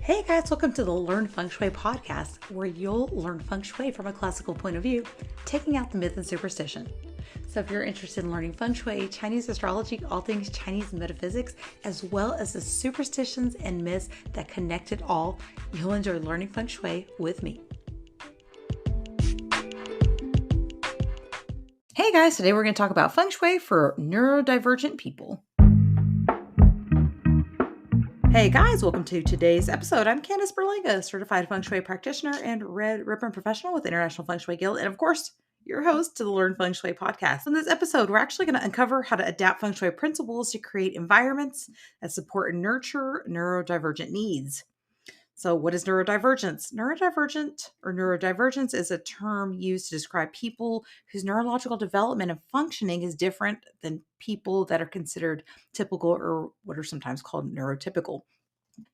Hey guys, welcome to the Learn Feng Shui podcast, where you'll learn Feng Shui from a classical point of view, taking out the myth and superstition. So if you're interested in learning Feng Shui, Chinese astrology, all things Chinese metaphysics, as well as the superstitions and myths that connect it all, you'll enjoy learning Feng Shui with me. Hey guys, today we're going to talk about Feng Shui for neurodivergent people. Hey guys, welcome to today's episode. I'm Candice Berlanga, certified Feng Shui practitioner and red ribbon professional with International Feng Shui Guild, and of course, your host to the Learn Feng Shui podcast. In this episode, we're actually going to uncover how to adapt Feng Shui principles to create environments that support and nurture neurodivergent needs. So, what is neurodivergence? Neurodivergence is a term used to describe people whose neurological development and functioning is different than people that are considered typical or what are sometimes called neurotypical.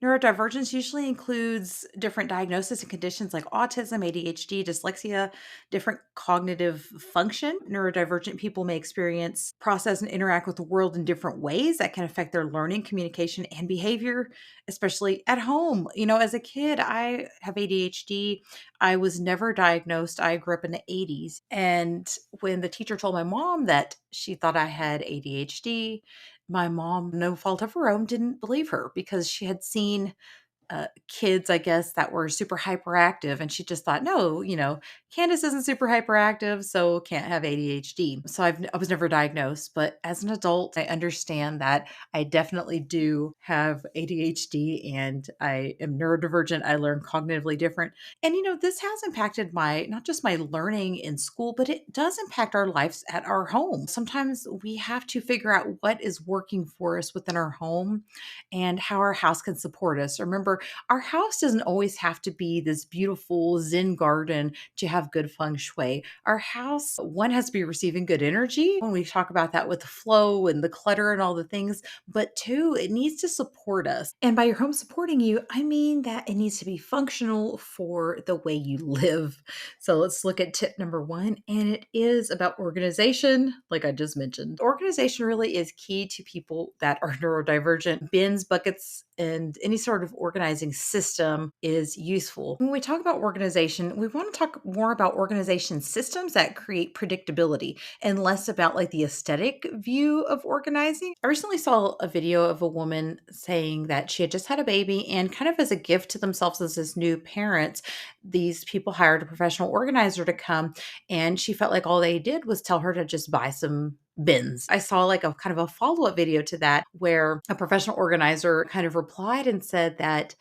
Neurodivergence usually includes different diagnoses and conditions like autism, ADHD, dyslexia, different cognitive function. Neurodivergent people may experience, process, and interact with the world in different ways that can affect their learning, communication, and behavior, especially at home. As a kid, I have ADHD. I was never diagnosed. I grew up in the 80s. And when the teacher told my mom that she thought I had ADHD, my mom, no fault of her own, didn't believe her because she had seen kids, I guess, that were super hyperactive. And she just thought, no, Candace isn't super hyperactive, so can't have ADHD. So I was never diagnosed. But as an adult, I understand that I definitely do have ADHD and I am neurodivergent. I learn cognitively different. And, this has impacted not just my learning in school, but it does impact our lives at our home. Sometimes we have to figure out what is working for us within our home and how our house can support us. Remember, our house doesn't always have to be this beautiful Zen garden to have good feng shui. Our house, one, has to be receiving good energy when we talk about that with the flow and the clutter and all the things, but two, it needs to support us. And by your home supporting you, I mean that it needs to be functional for the way you live. So let's look at tip number one, and it is about organization, like I just mentioned. Organization really is key to people that are neurodivergent. Bins, buckets, and any sort of organizing system is useful. When we talk about organization, we want to talk more about organization systems that create predictability and less about like the aesthetic view of organizing. I recently saw a video of a woman saying that she had just had a baby, and kind of as a gift to themselves as this new parents, these people hired a professional organizer to come, and she felt like all they did was tell her to just buy some bins. I saw like a kind of a follow-up video to that where a professional organizer kind of replied and said that,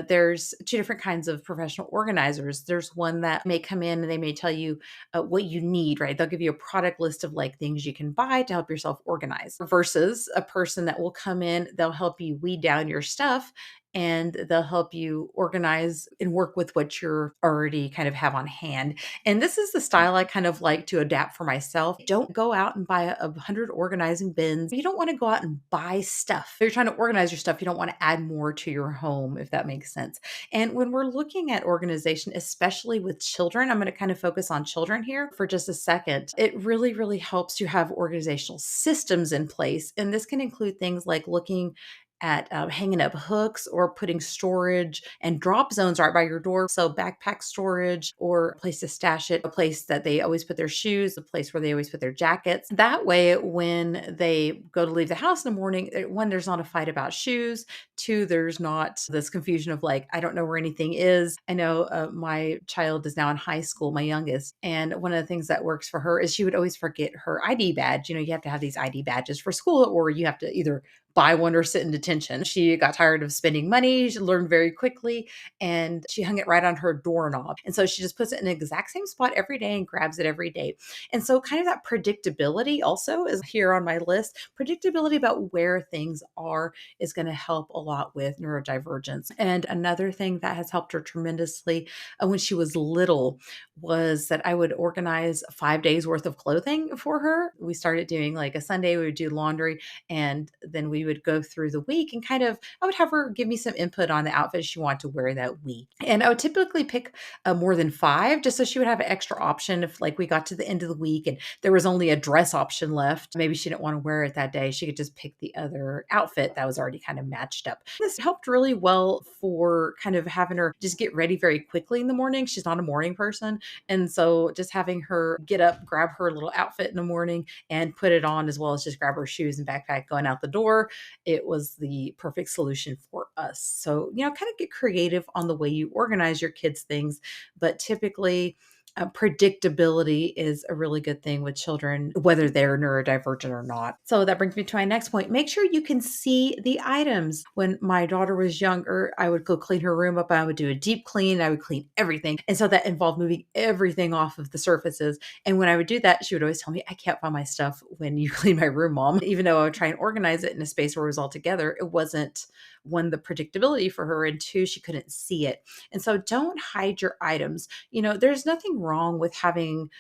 there's two different kinds of professional organizers. There's one that may come in and they may tell you what you need, right? They'll give you a product list of like things you can buy to help yourself organize, versus a person that will come in, they'll help you weed down your stuff and they'll help you organize and work with what you're already kind of have on hand. And this is the style I kind of like to adapt for myself. Don't go out and buy 100 organizing bins. You don't want to go out and buy stuff. If you're trying to organize your stuff, you don't want to add more to your home, if that makes sense. And when we're looking at organization, especially with children, I'm going to kind of focus on children here for just a second. It really, really helps to have organizational systems in place. And this can include things like looking at hanging up hooks or putting storage and drop zones right by your door. So backpack storage or a place to stash it, a place that they always put their shoes, a place where they always put their jackets. That way, when they go to leave the house in the morning, one, there's not a fight about shoes. Two, there's not this confusion of like, I don't know where anything is. I know my child is now in high school, my youngest. And one of the things that works for her is she would always forget her ID badge. You have to have these ID badges for school, or you have to either buy one or sit in detention. She got tired of spending money. She learned very quickly, and she hung it right on her doorknob. And so she just puts it in the exact same spot every day and grabs it every day. And so kind of that predictability also is here on my list. Predictability about where things are is going to help a lot with neurodivergence. And another thing that has helped her tremendously when she was little was that I would organize 5 days worth of clothing for her. We started doing like a Sunday, we would do laundry, and then we we would go through the week and I would have her give me some input on the outfit she wanted to wear that week. And I would typically pick more than five, just so she would have an extra option if like we got to the end of the week and there was only a dress option left. Maybe she didn't want to wear it that day. She could just pick the other outfit that was already kind of matched up. This helped really well for kind of having her just get ready very quickly in the morning. She's not a morning person. And so just having her get up, grab her little outfit in the morning and put it on, as well as just grab her shoes and backpack going out the door, it was the perfect solution for us. So, kind of get creative on the way you organize your kids' things, but typically, predictability is a really good thing with children, whether they're neurodivergent or not. So that brings me to my next point. Make sure you can see the items. When my daughter was younger, I would go clean her room up. I would do a deep clean. I would clean everything. And so that involved moving everything off of the surfaces. And when I would do that, she would always tell me, I can't find my stuff when you clean my room, Mom. Even though I would try and organize it in a space where it was all together, it wasn't, one, the predictability for her, and two, she couldn't see it. And so don't hide your items. There's nothing wrong with having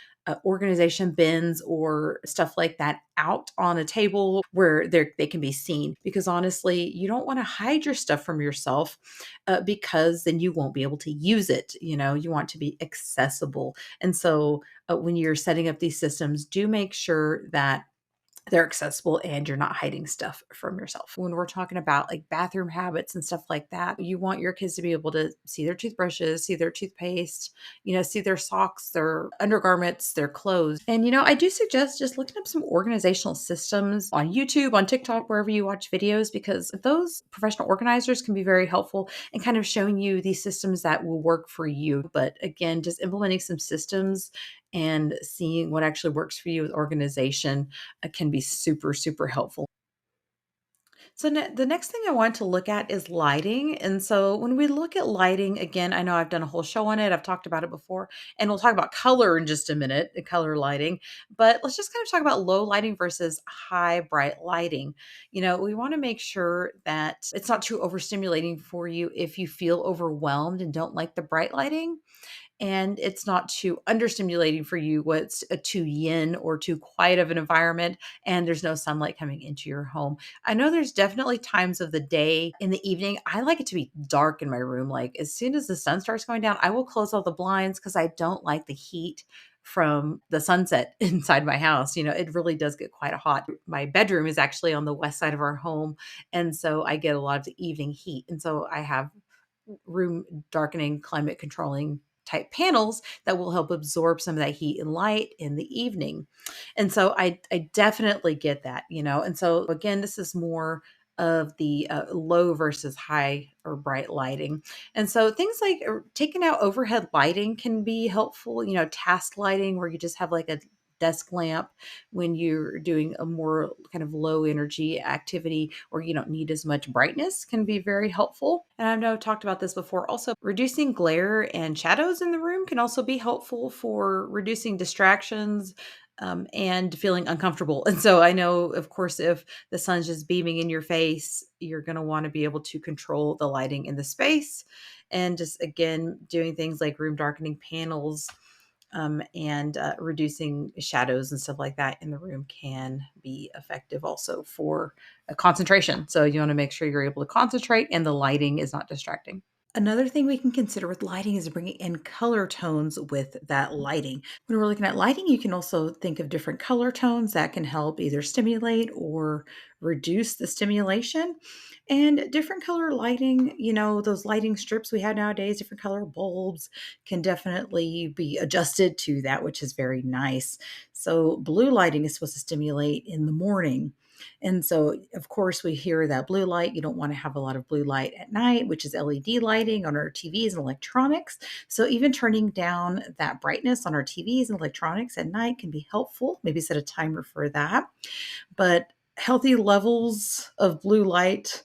organization bins or stuff like that out on a table where they can be seen, because honestly, you don't want to hide your stuff from yourself, because then you won't be able to use it. You want to be accessible. And so when you're setting up these systems, do make sure that they're accessible and you're not hiding stuff from yourself. When we're talking about like bathroom habits and stuff like that, you want your kids to be able to see their toothbrushes, see their toothpaste, see their socks, their undergarments, their clothes. And, I do suggest just looking up some organizational systems on YouTube, on TikTok, wherever you watch videos, because those professional organizers can be very helpful in kind of showing you these systems that will work for you. But again, just implementing some systems and seeing what actually works for you with organization can be super, super helpful. So the next thing I want to look at is lighting. And so when we look at lighting, again, I know I've done a whole show on it. I've talked about it before, and we'll talk about color in just a minute, color lighting. But let's just kind of talk about low lighting versus high bright lighting. We want to make sure that it's not too overstimulating for you if you feel overwhelmed and don't like the bright lighting, and it's not too understimulating for you what's a too yin or too quiet of an environment and there's no sunlight coming into your home. I know there's definitely times of the day in the evening I like it to be dark in my room. Like as soon as the sun starts going down, I will close all the blinds because I don't like the heat from the sunset inside my house. It really does get quite hot. My bedroom is actually on the west side of our home, and so I get a lot of the evening heat. And so I have room darkening, climate controlling type panels that will help absorb some of that heat and light in the evening. And so I definitely get that. And so again, this is more of the low versus high or bright lighting. And so things like taking out overhead lighting can be helpful. Task lighting, where you just have like a desk lamp when you're doing a more kind of low energy activity or you don't need as much brightness, can be very helpful. And I know I've talked about this before. Also, reducing glare and shadows in the room can also be helpful for reducing distractions, and feeling uncomfortable. And so I know, of course, if the sun's just beaming in your face, you're going to want to be able to control the lighting in the space. And just again, doing things like room darkening panels, and reducing shadows and stuff like that in the room can be effective also for concentration. So you want to make sure you're able to concentrate and the lighting is not distracting. Another thing we can consider with lighting is bringing in color tones with that lighting. When we're looking at lighting, you can also think of different color tones that can help either stimulate or reduce the stimulation. And different color lighting, those lighting strips we have nowadays, different color bulbs can definitely be adjusted to that, which is very nice. So, blue lighting is supposed to stimulate in the morning. And so, of course, we hear that blue light. You don't want to have a lot of blue light at night, which is LED lighting on our TVs and electronics. So, even turning down that brightness on our TVs and electronics at night can be helpful. Maybe set a timer for that. But healthy levels of blue light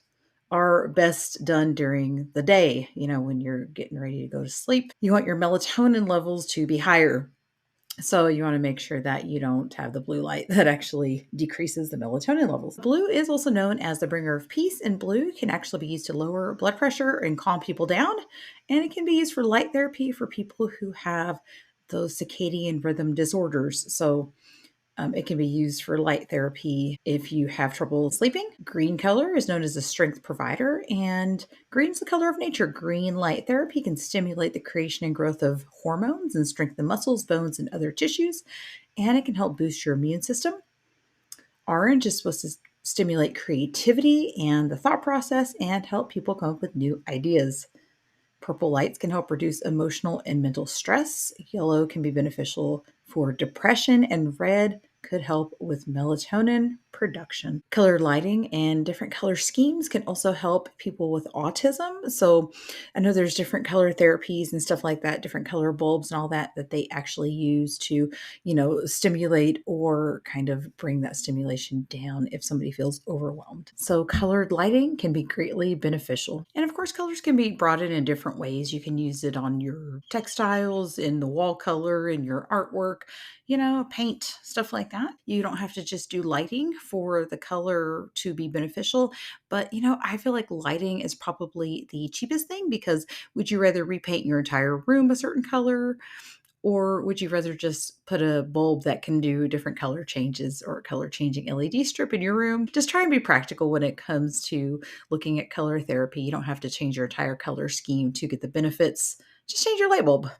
are best done during the day, when you're getting ready to go to sleep. You want your melatonin levels to be higher. So you want to make sure that you don't have the blue light that actually decreases the melatonin levels. Blue is also known as the bringer of peace, and blue can actually be used to lower blood pressure and calm people down. And it can be used for light therapy for people who have those circadian rhythm disorders. So It can be used for light therapy if you have trouble sleeping. Green color is known as a strength provider, and green is the color of nature. Green light therapy can stimulate the creation and growth of hormones and strengthen muscles, bones, and other tissues, and it can help boost your immune system. Orange is supposed to stimulate creativity and the thought process and help people come up with new ideas. Purple lights can help reduce emotional and mental stress. Yellow can be beneficial for depression, and red could help with melatonin production. Colored lighting and different color schemes can also help people with autism. So I know there's different color therapies and stuff like that, different color bulbs and all that that they actually use to, stimulate or kind of bring that stimulation down if somebody feels overwhelmed. So colored lighting can be greatly beneficial. And of course, colors can be brought in different ways. You can use it on your textiles, in the wall color, in your artwork, paint, stuff like that. You don't have to just do lighting for the color to be beneficial. But, I feel like lighting is probably the cheapest thing because would you rather repaint your entire room a certain color? Or would you rather just put a bulb that can do different color changes or color changing LED strip in your room? Just try and be practical when it comes to looking at color therapy. You don't have to change your entire color scheme to get the benefits. Just change your light bulb.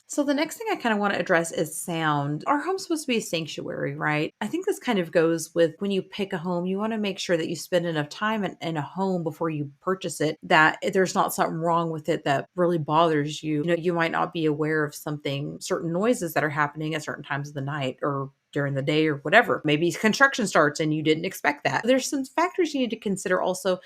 So the next thing I kind of want to address is sound. Our home's supposed to be a sanctuary, right? I think this kind of goes with when you pick a home, you want to make sure that you spend enough time in a home before you purchase it, that there's not something wrong with it that really bothers you. You might not be aware of certain noises that are happening at certain times of the night or during the day or whatever. Maybe construction starts and you didn't expect that. There's some factors you need to consider also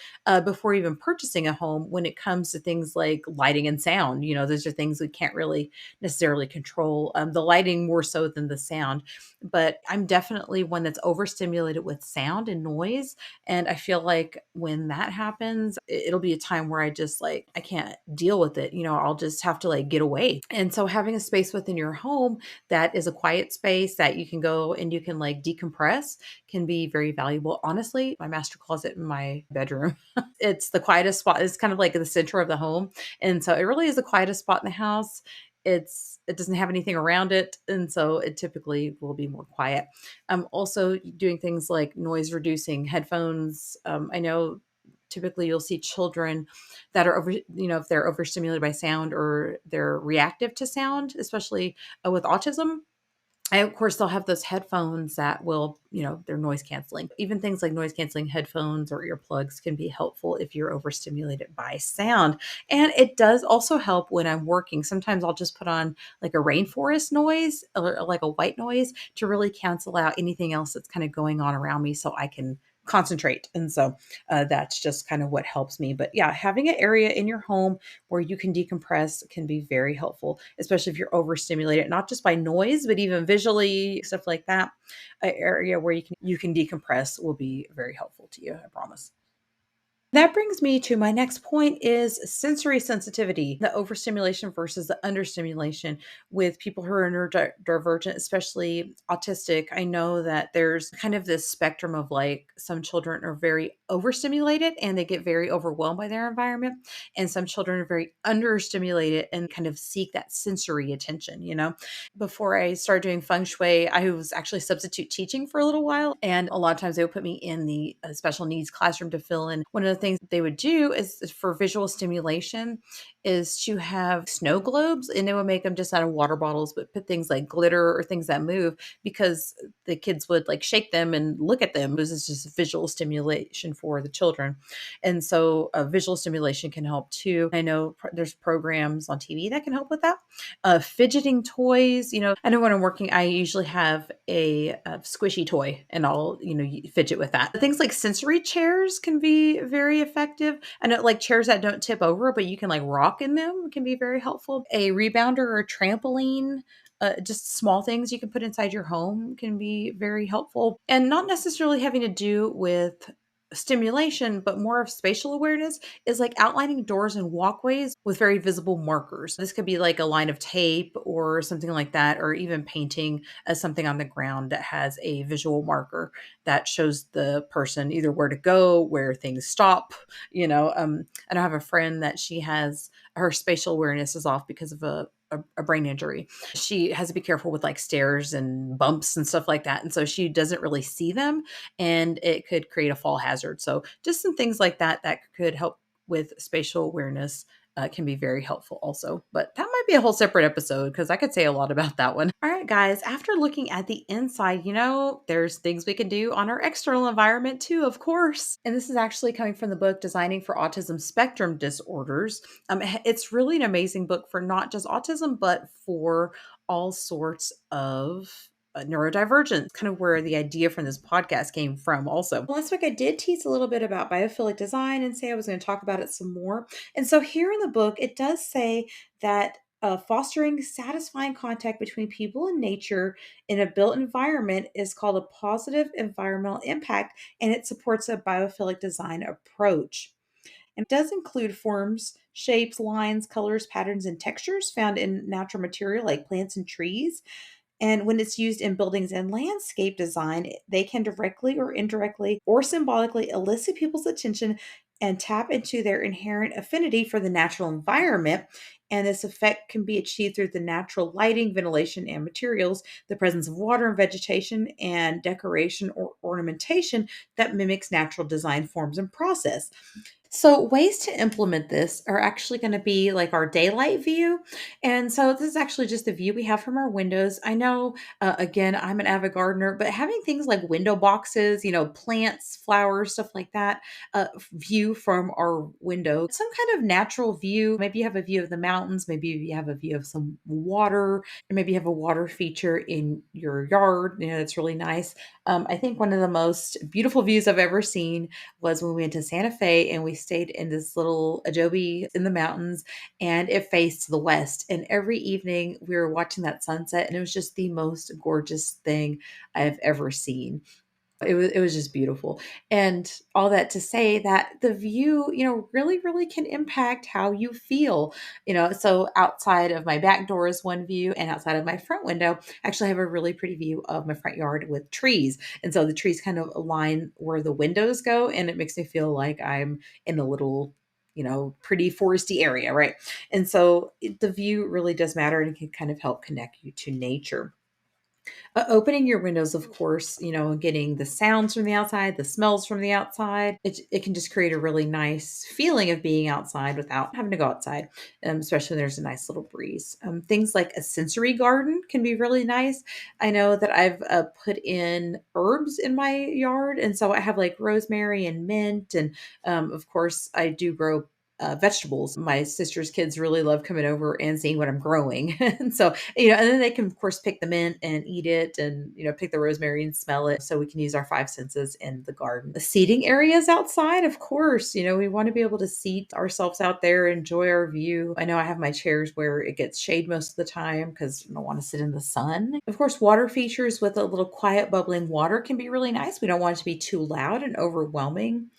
before even purchasing a home when it comes to things like lighting and sound. Those are things we can't really necessarily control, the lighting more so than the sound. But I'm definitely one that's overstimulated with sound and noise. And I feel like when that happens, it'll be a time where I just I can't deal with it. I'll just have to get away. And so having a space within your home that is a quiet space that you can go and you can decompress can be very valuable. Honestly, my master closet in my bedroom, it's the quietest spot. It's kind of like the center of the home. And so it really is the quietest spot in the house. It doesn't have anything around it, and so it typically will be more quiet. Also doing things like noise reducing headphones. I know typically you'll see children that are if they're overstimulated by sound or they're reactive to sound, especially with autism. And of course, they'll have those headphones that will, they're noise canceling. Even things like noise canceling headphones or earplugs can be helpful if you're overstimulated by sound. And it does also help when I'm working. Sometimes I'll just put on a rainforest noise or like a white noise to really cancel out anything else that's kind of going on around me so I can concentrate. And so that's just kind of what helps me. But yeah, having an area in your home where you can decompress can be very helpful, especially if you're overstimulated, not just by noise, but even visually, stuff like that. An area where you can decompress will be very helpful to you, I promise. That brings me to my next point is sensory sensitivity, the overstimulation versus the understimulation with people who are neurodivergent, especially autistic. I know that there's kind of this spectrum of some children are very overstimulated and they get very overwhelmed by their environment. And some children are very understimulated and kind of seek that sensory attention. Before I started doing Feng Shui, I was actually substitute teaching for a little while. And a lot of times they would put me in the special needs classroom to fill in. One of the things they would do is for visual stimulation is to have snow globes, and they would make them just out of water bottles, but put things like glitter or things that move because the kids would shake them and look at them. This is just visual stimulation for the children. And so visual stimulation can help too. I know there's programs on TV that can help with that. Fidgeting toys, I know when I'm working, I usually have a squishy toy and I'll, fidget with that. Things like sensory chairs can be very effective. I know chairs that don't tip over, but you can rock in them can be very helpful. A rebounder or a trampoline, just small things you can put inside your home can be very helpful, and not necessarily having to do with stimulation, but more of spatial awareness is outlining doors and walkways with very visible markers. This could be a line of tape or something like that, or even painting as something on the ground that has a visual marker that shows the person either where to go, where things stop. And I have a friend that she has her spatial awareness is off because of a brain injury. She has to be careful with like stairs and bumps and stuff like that. And so she doesn't really see them and it could create a fall hazard. So just some things like that that could help with spatial awareness can be very helpful also. But that might be a whole separate episode because I could say a lot about that one. All right, guys, after looking at the inside, there's things we can do on our external environment too, of course. And this is actually coming from the book Designing for Autism Spectrum Disorders. It's really an amazing book for not just autism, but for all sorts of neurodivergent, kind of where the idea from this podcast came from also. Last week I did tease a little bit about biophilic design and say I was going to talk about it some more. And so here in the book, it does say that fostering satisfying contact between people and nature in a built environment is called a positive environmental impact, and it supports a biophilic design approach. And it does include forms, shapes, lines, colors, patterns, and textures found in natural material like plants and trees. And when it's used in buildings and landscape design, they can directly or indirectly or symbolically elicit people's attention and tap into their inherent affinity for the natural environment. And this effect can be achieved through the natural lighting, ventilation, and materials, the presence of water and vegetation, and decoration or ornamentation that mimics natural design forms and process. So, ways to implement this are actually going to be like our daylight view. And so, this is actually just the view we have from our windows. I know, again, I'm an avid gardener, but having things like window boxes, plants, flowers, stuff like that, view from our window, some kind of natural view. Maybe you have a view of the mountains, maybe you have a view of some water, or maybe you have a water feature in your yard. That's really nice. I think one of the most beautiful views I've ever seen was when we went to Santa Fe and we stayed in this little adobe in the mountains and it faced to the west. And every evening we were watching that sunset and it was just the most gorgeous thing I've ever seen. It was just beautiful. And all that to say that the view, really, really can impact how you feel. So outside of my back door is one view, and outside of my front window, I actually have a really pretty view of my front yard with trees. And so the trees kind of align where the windows go, and it makes me feel like I'm in a little pretty foresty area, right? And so the view really does matter and it can kind of help connect you to nature. Opening your windows, of course, getting the sounds from the outside, the smells from the outside, it can just create a really nice feeling of being outside without having to go outside, especially when there's a nice little breeze. Things like a sensory garden can be really nice. I know that I've put in herbs in my yard, and so I have like rosemary and mint, and of course, I do grow vegetables. My sister's kids really love coming over and seeing what I'm growing. And so, and then they can, of course, pick the mint and eat it and, pick the rosemary and smell it. So we can use our five senses in the garden. The seating areas outside, of course, we want to be able to seat ourselves out there, enjoy our view. I know I have my chairs where it gets shade most of the time because I don't want to sit in the sun. Of course, water features with a little quiet bubbling water can be really nice. We don't want it to be too loud and overwhelming.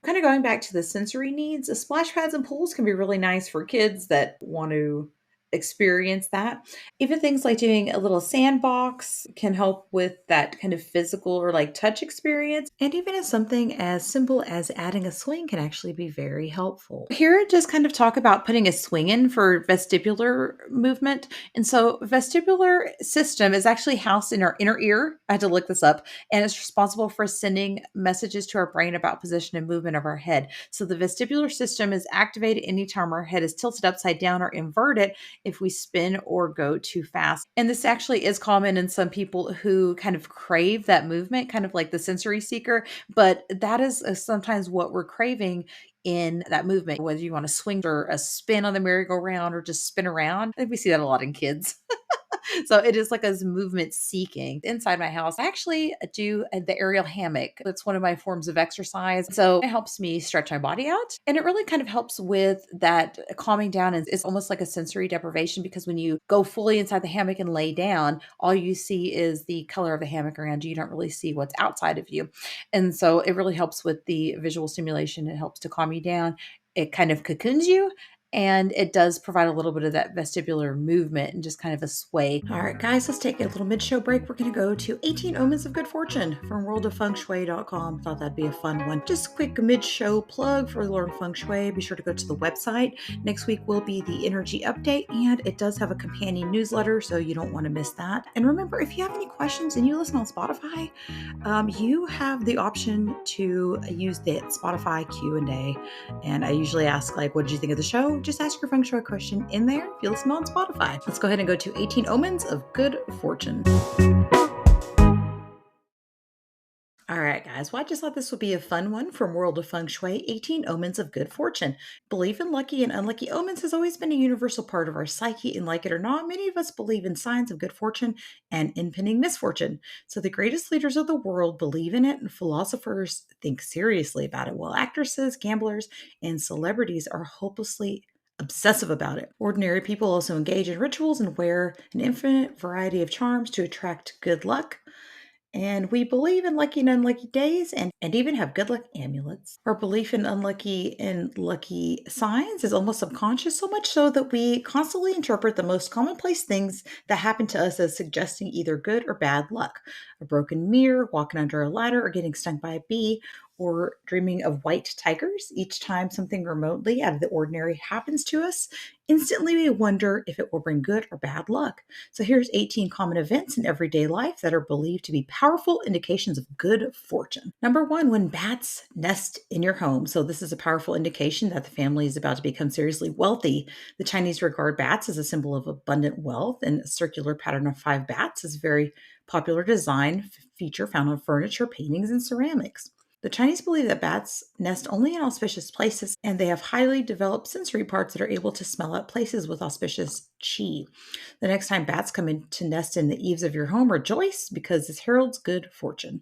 Kind of going back to the sensory needs, splash pads and pools can be really nice for kids that want to experience that. Even things like doing a little sandbox can help with that kind of physical or like touch experience. And even if something as simple as adding a swing can actually be very helpful. Here, just kind of talk about putting a swing in for vestibular movement. And so, vestibular system is actually housed in our inner ear. I had to look this up, and it's responsible for sending messages to our brain about position and movement of our head. So, the vestibular system is activated anytime our head is tilted upside down or inverted if we spin or go too fast. And this actually is common in some people who kind of crave that movement, kind of like the sensory seeker, but that is sometimes what we're craving in that movement, whether you want to swing or a spin on the merry-go-round or just spin around. I think we see that a lot in kids. So it is like a movement seeking. Inside my house, I actually do the aerial hammock. That's one of my forms of exercise. So it helps me stretch my body out. And it really kind of helps with that calming down. And it's almost like a sensory deprivation because when you go fully inside the hammock and lay down, all you see is the color of the hammock around you. You don't really see what's outside of you. And so it really helps with the visual stimulation. It helps to calm you down. It kind of cocoons you. And it does provide a little bit of that vestibular movement and just kind of a sway. All right, guys, let's take a little mid-show break. We're going to go to 18 Omens of Good Fortune from worldoffengshui.com. Thought that'd be a fun one. Just a quick mid-show plug for Learn Feng Shui. Be sure to go to the website. Next week will be the energy update, and it does have a companion newsletter, so you don't want to miss that. And remember, if you have any questions and you listen on Spotify, you have the option to use the Spotify Q&A. And I usually ask, like, what did you think of the show? Just ask your Feng Shui question in there if you listen on Spotify. Let's go ahead and go to 18 Omens of Good Fortune. All right, guys. Well, I just thought this would be a fun one from World of Feng Shui, 18 Omens of Good Fortune. Belief in lucky and unlucky omens has always been a universal part of our psyche, and like it or not, many of us believe in signs of good fortune and impending misfortune. So the greatest leaders of the world believe in it, and philosophers think seriously about it, while actresses, gamblers, and celebrities are hopelessly obsessive about it. Ordinary people also engage in rituals and wear an infinite variety of charms to attract good luck. And we believe in lucky and unlucky days and even have good luck amulets. Our belief in unlucky and lucky signs is almost subconscious, so much so that we constantly interpret the most commonplace things that happen to us as suggesting either good or bad luck. A broken mirror, walking under a ladder, or getting stung by a bee, or dreaming of white tigers. Each time something remotely out of the ordinary happens to us, instantly we wonder if it will bring good or bad luck. So here's 18 common events in everyday life that are believed to be powerful indications of good fortune. Number one, when bats nest in your home. So this is a powerful indication that the family is about to become seriously wealthy. The Chinese regard bats as a symbol of abundant wealth, and a circular pattern of 5 bats is a very popular design feature found on furniture, paintings, and ceramics. The Chinese believe that bats nest only in auspicious places, and they have highly developed sensory parts that are able to smell out places with auspicious qi. The next time bats come in to nest in the eaves of your home, rejoice because this heralds good fortune.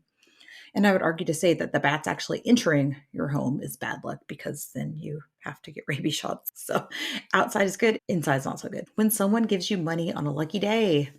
And I would argue to say that the bats actually entering your home is bad luck because then you have to get rabies shots. So outside is good, inside is not so good. When someone gives you money on a lucky day,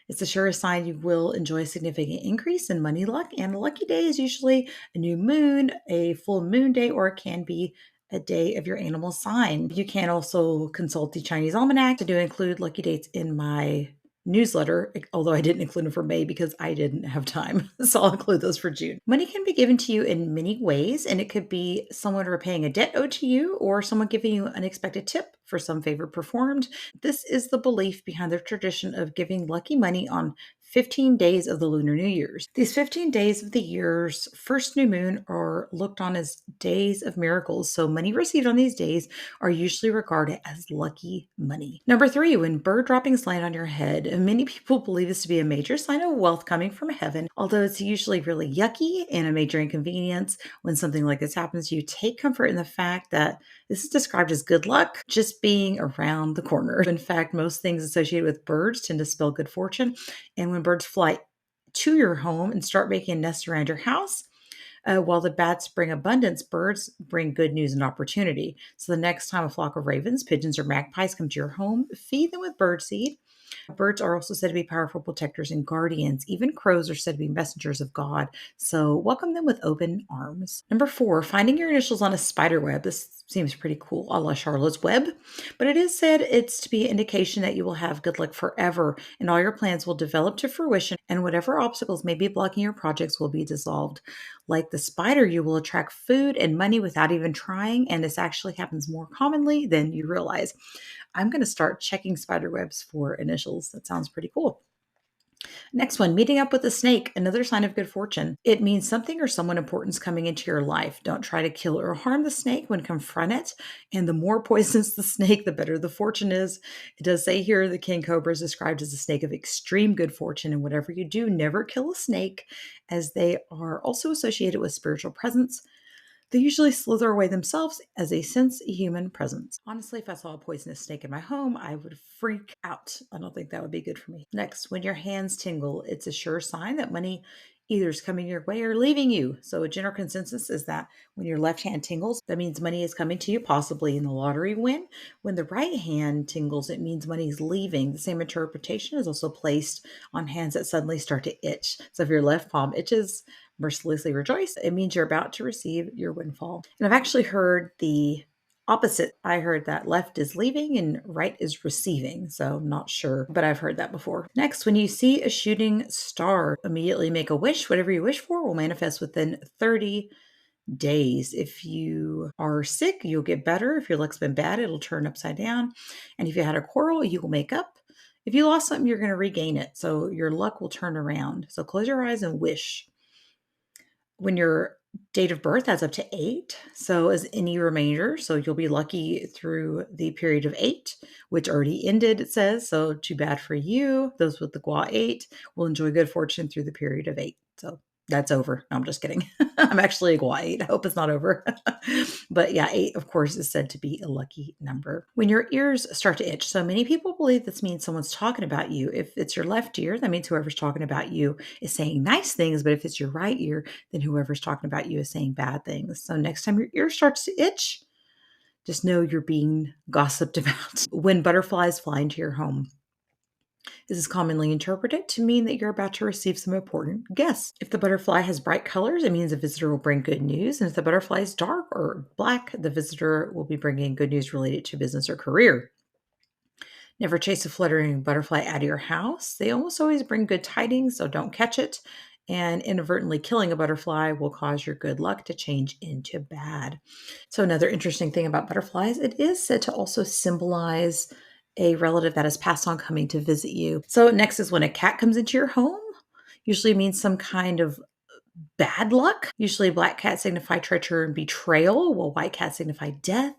it's a sure sign you will enjoy a significant increase in money luck. And a lucky day is usually a new moon, a full moon day, or it can be a day of your animal sign. You can also consult the Chinese almanac. I do include lucky dates in my newsletter, although I didn't include them for May because I didn't have time. So I'll include those for June. Money can be given to you in many ways, and it could be someone repaying a debt owed to you or someone giving you an unexpected tip for some favor performed. This is the belief behind the tradition of giving lucky money on 15 days of the Lunar New Year's. These 15 days of the year's first new moon are looked on as days of miracles, so money received on these days are usually regarded as lucky money. Number 3, when bird droppings land on your head. Many people believe this to be a major sign of wealth coming from heaven, although it's usually really yucky and a major inconvenience. When something like this happens, you take comfort in the fact that this is described as good luck just being around the corner. In fact, most things associated with birds tend to spell good fortune. And when birds fly to your home and start making a nest around your house, while the bats bring abundance, birds bring good news and opportunity. So the next time a flock of ravens, pigeons, or magpies come to your home, feed them with birdseed. Birds are also said to be powerful protectors and guardians. Even crows are said to be messengers of God. So welcome them with open arms. Number 4, finding your initials on a spider web. This seems pretty cool, a la Charlotte's Web. But it is said it's to be an indication that you will have good luck forever and all your plans will develop to fruition and whatever obstacles may be blocking your projects will be dissolved. Like the spider, you will attract food and money without even trying, and this actually happens more commonly than you realize. I'm going to start checking spider webs for initials. That sounds pretty cool. Next one, meeting up with a snake, another sign of good fortune. It means something or someone important is coming into your life. Don't try to kill or harm the snake when confront it. And the more poisonous the snake, the better the fortune is. It does say here the king cobra is described as a snake of extreme good fortune. And whatever you do, never kill a snake, as they are also associated with spiritual presence. They usually slither away themselves as they sense a human presence. Honestly, if I saw a poisonous snake in my home, I would freak out. I don't think that would be good for me. Next, when your hands tingle, it's a sure sign that money either is coming your way or leaving you. So a general consensus is that when your left hand tingles, that means money is coming to you, possibly in the lottery win. When the right hand tingles, it means money is leaving. The same interpretation is also placed on hands that suddenly start to itch. So if your left palm itches, mercilessly rejoice. It means you're about to receive your windfall. And I've actually heard the Opposite, I heard that left is leaving and right is receiving. So I'm not sure, but I've heard that before. Next, when you see a shooting star, immediately make a wish. Whatever you wish for will manifest within 30 days. If you are sick, you'll get better. If your luck's been bad, it'll turn upside down. And if you had a quarrel, you will make up. If you lost something, you're going to regain it. So your luck will turn around. So close your eyes and wish. When your date of birth adds up to 8, so as any remainder. So you'll be lucky through the period of 8, which already ended, it says. So too bad for you. Those with the Gua 8 will enjoy good fortune through the period of 8. So that's over. No, I'm just kidding. I'm actually a Gua 8. I hope it's not over. But yeah, 8, of course, is said to be a lucky number. When your ears start to itch, so many people believe this means someone's talking about you. If it's your left ear, that means whoever's talking about you is saying nice things. But if it's your right ear, then whoever's talking about you is saying bad things. So next time your ear starts to itch, just know you're being gossiped about. When butterflies fly into your home, this is commonly interpreted to mean that you're about to receive some important guests. If the butterfly has bright colors, it means a visitor will bring good news. And if the butterfly is dark or black, the visitor will be bringing good news related to business or career. Never chase a fluttering butterfly out of your house. They almost always bring good tidings, so don't catch it. And inadvertently killing a butterfly will cause your good luck to change into bad. So, another interesting thing about butterflies, it is said to also symbolize a relative that has passed on coming to visit you. So, next is when a cat comes into your home, usually means some kind of bad luck. Usually, black cats signify treachery and betrayal, while white cats signify death.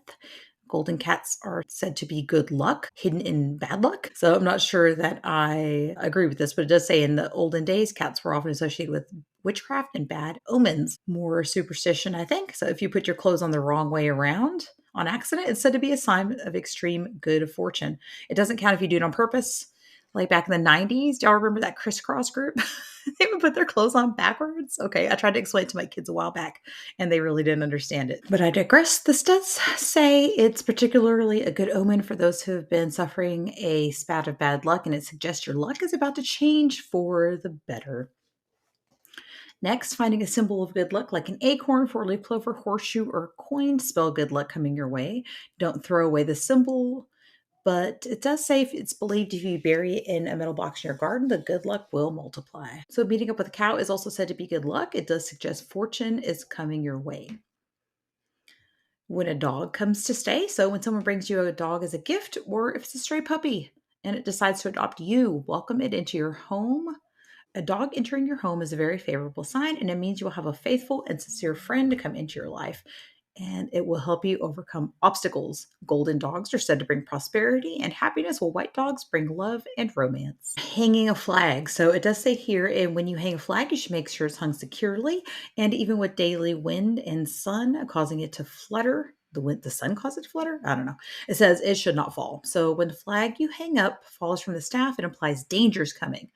Golden cats are said to be good luck, hidden in bad luck. So I'm not sure that I agree with this, but it does say in the olden days, cats were often associated with witchcraft and bad omens. More superstition, I think. So if you put your clothes on the wrong way around on accident, it's said to be a sign of extreme good fortune. It doesn't count if you do it on purpose. Like back in the 90s, do y'all remember that crisscross group? They would put their clothes on backwards. Okay, I tried to explain it to my kids a while back and they really didn't understand it. But I digress. This does say it's particularly a good omen for those who have been suffering a spat of bad luck, and it suggests your luck is about to change for the better. Next, finding a symbol of good luck like an acorn, four-leaf clover, horseshoe, or coin spell good luck coming your way. Don't throw away the symbol. But it does say it's believed if you bury it in a metal box in your garden, the good luck will multiply. So meeting up with a cow is also said to be good luck. It does suggest fortune is coming your way. When a dog comes to stay, so when someone brings you a dog as a gift, or if it's a stray puppy and it decides to adopt you, welcome it into your home. A dog entering your home is a very favorable sign, and it means you will have a faithful and sincere friend to come into your life, and it will help you overcome obstacles. Golden dogs are said to bring prosperity and happiness, while white dogs bring love and romance. Hanging a flag. So it does say here, and when you hang a flag, you should make sure it's hung securely, and even with daily wind and sun causing it to flutter. The sun causes it to flutter? I don't know. It says it should not fall. So when the flag you hang up falls from the staff, it implies danger's coming.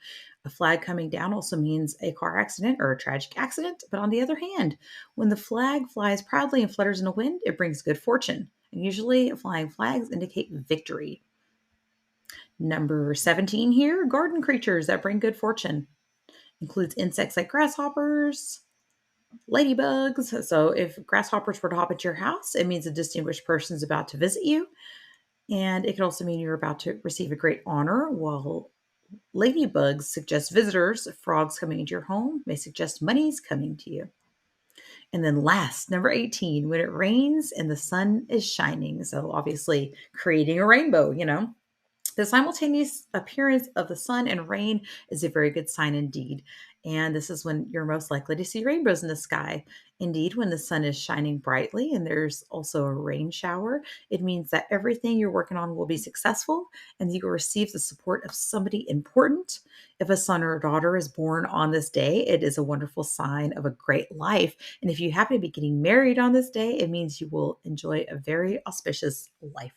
A flag coming down also means a car accident or a tragic accident. But on the other hand, when the flag flies proudly and flutters in the wind, it brings good fortune. And usually flying flags indicate victory. Number 17 here, garden creatures that bring good fortune. Includes insects like grasshoppers, ladybugs. So if grasshoppers were to hop into your house, it means a distinguished person is about to visit you. And it could also mean you're about to receive a great honor, while ladybugs suggest visitors. Frogs coming into your home may suggest money's coming to you. And then last, number 18, when it rains and the sun is shining. So obviously creating a rainbow, The simultaneous appearance of the sun and rain is a very good sign indeed. And this is when you're most likely to see rainbows in the sky. Indeed, when the sun is shining brightly and there's also a rain shower, it means that everything you're working on will be successful and you will receive the support of somebody important. If a son or a daughter is born on this day, it is a wonderful sign of a great life. And if you happen to be getting married on this day, it means you will enjoy a very auspicious life.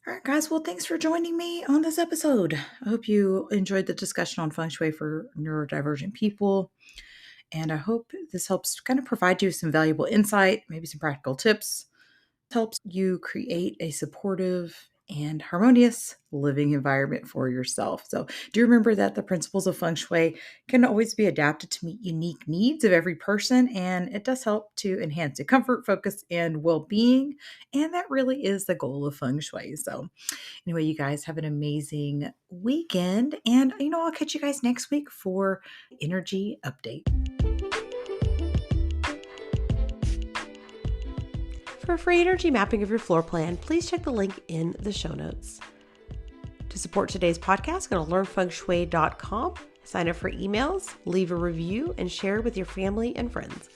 All right, guys. Well, thanks for joining me on this episode. I hope you enjoyed the discussion on Feng Shui for neurodivergent people. And I hope this helps kind of provide you some valuable insight, maybe some practical tips. Helps you create a supportive and harmonious living environment for yourself. So do remember that the principles of Feng Shui can always be adapted to meet unique needs of every person, and it does help to enhance your comfort, focus, and well-being. And that really is the goal of Feng Shui. So anyway, you guys have an amazing weekend, and I'll catch you guys next week for energy update. For a free energy mapping of your floor plan, please check the link in the show notes. To support today's podcast, go to learnfengshui.com, sign up for emails, leave a review, and share with your family and friends.